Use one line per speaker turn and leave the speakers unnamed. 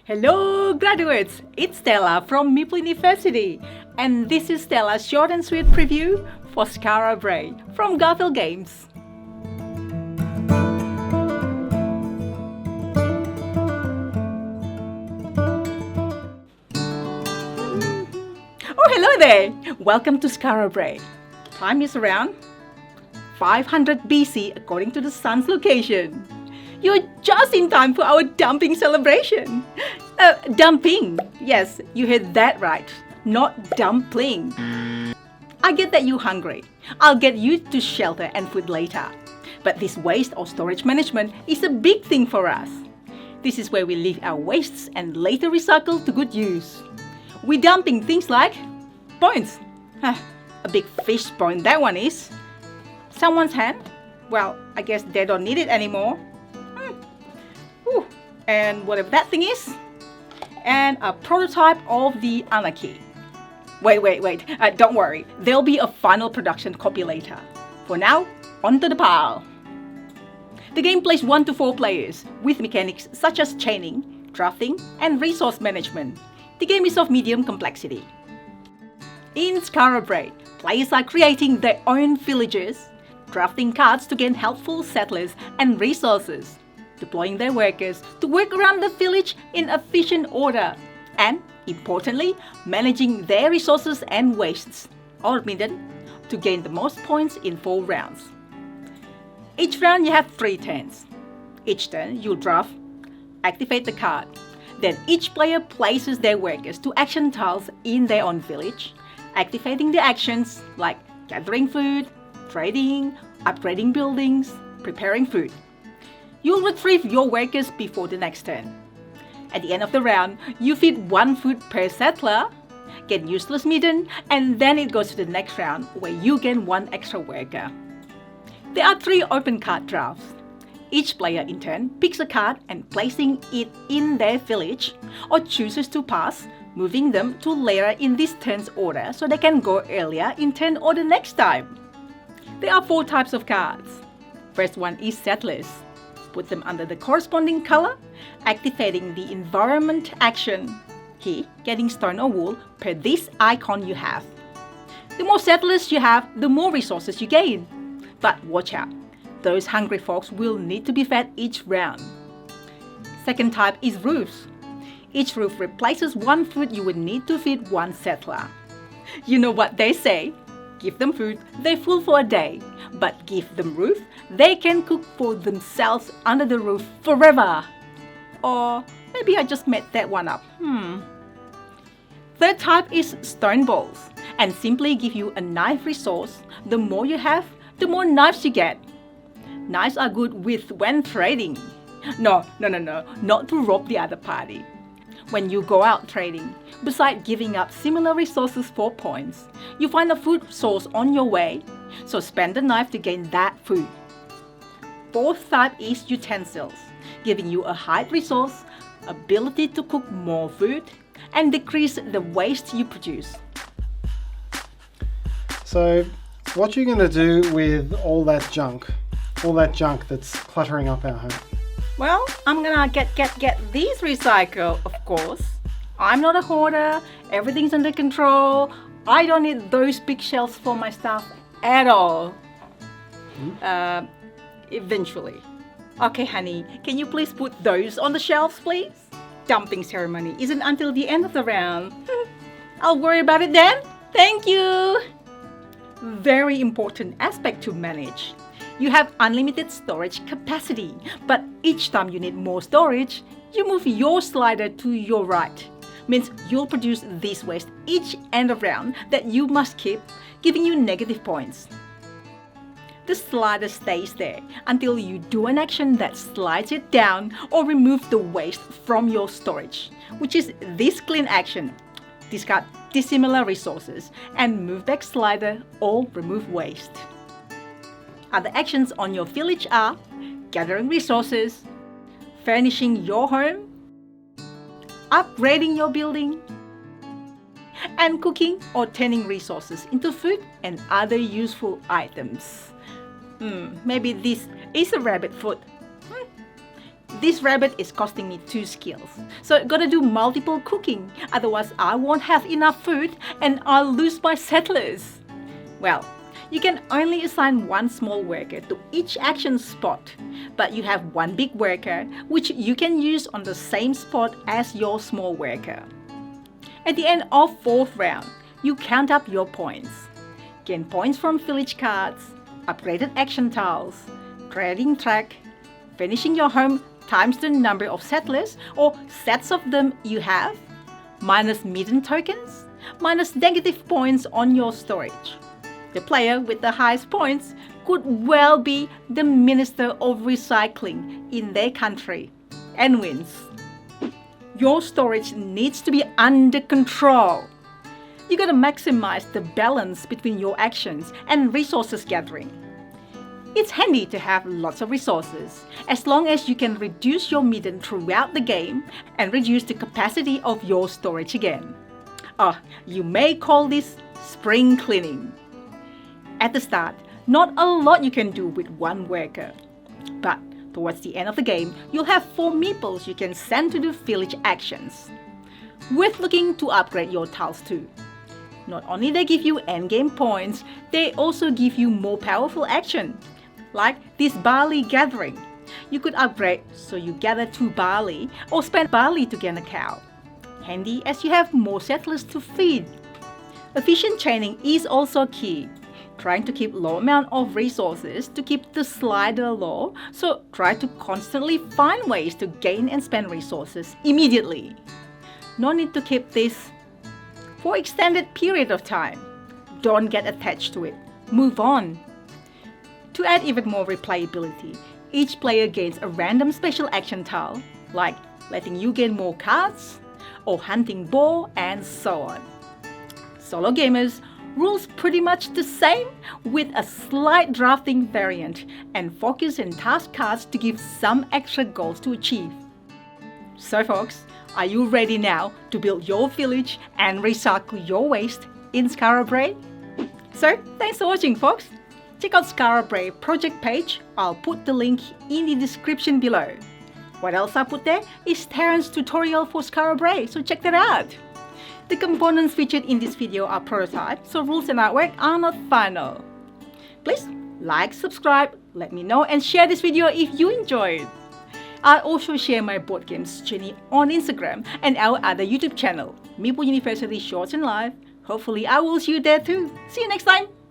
Hello graduates, it's Stella from Meeple University and this is Stella's short and sweet preview for Skara Brae from Garfield Games. Oh, hello there! Welcome to Skara Brae. Time is around 500 BC according to the sun's location. You're just in time for our dumping celebration. Dumping. Yes, you heard that right. Not dumpling. I get that you're hungry. I'll get you to shelter and food later. But this waste or storage management is a big thing for us. This is where we leave our wastes and later recycle to good use. We're dumping things like points. A big fish point that one is. Someone's hand. Well, I guess they don't need it anymore. And whatever that thing is. And a prototype of the anarchy. Wait, don't worry. There'll be a final production copy later. For now, onto the pile. The game plays 1 to 4 players with mechanics such as chaining, drafting, and resource management. The game is of medium complexity. In Skara Brae, players are creating their own villages, drafting cards to gain helpful settlers and resources, deploying their workers to work around the village in efficient order, and, importantly, managing their resources and wastes, or Midden, to gain the most points in 4 rounds. Each round you have 3 turns. Each turn you draft, activate the card. Then each player places their workers to action tiles in their own village, activating the actions like gathering food, trading, upgrading buildings, preparing food. You'll retrieve your workers before the next turn. At the end of the round, you feed 1 food per settler, get useless Midden, and then it goes to the next round where you gain 1 extra worker. There are 3 open card drafts. Each player in turn picks a card and placing it in their village, or chooses to pass, moving them to later in this turn's order so they can go earlier in turn order next time. There are 4 types of cards. First one is settlers. Put them under the corresponding color, activating the environment action. Here, getting stone or wool per this icon you have. The more settlers you have, the more resources you gain. But watch out, those hungry folks will need to be fed each round. Second type is roofs. Each roof replaces 1 food you would need to feed 1 settler. You know what they say? Give them food, they're full for a day. But give them roof, they can cook for themselves under the roof forever. Or maybe I just made that one up. Third type is stone balls, and simply give you a knife resource. The more you have, the more knives you get. Knives are good with when trading. No, not to rob the other party. When you go out trading, besides giving up similar resources for points, you find a food source on your way, so spend the knife to gain that food. Fourth type is utensils, giving you a height resource, ability to cook more food, and decrease the waste you produce.
So, what are you going to do with all that junk that's cluttering up our home?
Well, I'm gonna get these recycled, of course. I'm not a hoarder, everything's under control. I don't need those big shelves for my stuff at all. Eventually. Okay, honey, can you please put those on the shelves, please? Dumping ceremony isn't until the end of the round. I'll worry about it then. Thank you. Very important aspect to manage. You have unlimited storage capacity, but each time you need more storage, you move your slider to your right. Means you'll produce this waste each end of round that you must keep, giving you negative points. The slider stays there until you do an action that slides it down or remove the waste from your storage, which is this clean action. Discard dissimilar resources and move back slider or remove waste. Other actions on your village are gathering resources, furnishing your home, upgrading your building, and cooking or turning resources into food and other useful items. Maybe this is a rabbit foot. This rabbit is costing me 2 skills, so gotta do multiple cooking, otherwise I won't have enough food and I'll lose my settlers. Well, you can only assign 1 small worker to each action spot, but you have 1 big worker which you can use on the same spot as your small worker. At the end of 4th round, you count up your points. Gain points from village cards, upgraded action tiles, trading track, finishing your home times the number of settlers or sets of them you have, minus Midden tokens, minus negative points on your storage. The player with the highest points could well be the Minister of Recycling in their country and wins. Your storage needs to be under control. You gotta maximize the balance between your actions and resources gathering. It's handy to have lots of resources, as long as you can reduce your Midden throughout the game and reduce the capacity of your storage again. You may call this spring cleaning. At the start, not a lot you can do with 1 worker, but towards the end of the game, you'll have 4 meeples you can send to do village actions. Worth looking to upgrade your tiles too. Not only they give you endgame points, they also give you more powerful action. Like this barley gathering. You could upgrade so you gather 2 barley or spend barley to gain a cow. Handy as you have more settlers to feed. Efficient training is also key. Trying to keep low amount of resources to keep the slider low, so try to constantly find ways to gain and spend resources immediately. No need to keep this for extended period of time. Don't get attached to it. Move on. To add even more replayability, each player gains a random special action tile, like letting you gain more cards, or hunting boar, and so on. Solo gamers, rules pretty much the same, with a slight drafting variant and focus and task cards to give some extra goals to achieve. So folks, are you ready now to build your village and recycle your waste in Skara Brae? So, thanks for watching folks! Check out Skara Brae project page, I'll put the link in the description below. What else I put there is Tarrant's tutorial for Skara Brae, so check that out! The components featured in this video are prototypes, so rules and artwork are not final. Please like, subscribe, let me know and share this video if you enjoyed. I'll also share my board games journey on Instagram and our other YouTube channel, Meeple University Shorts and Live. Hopefully I will see you there too. See you next time!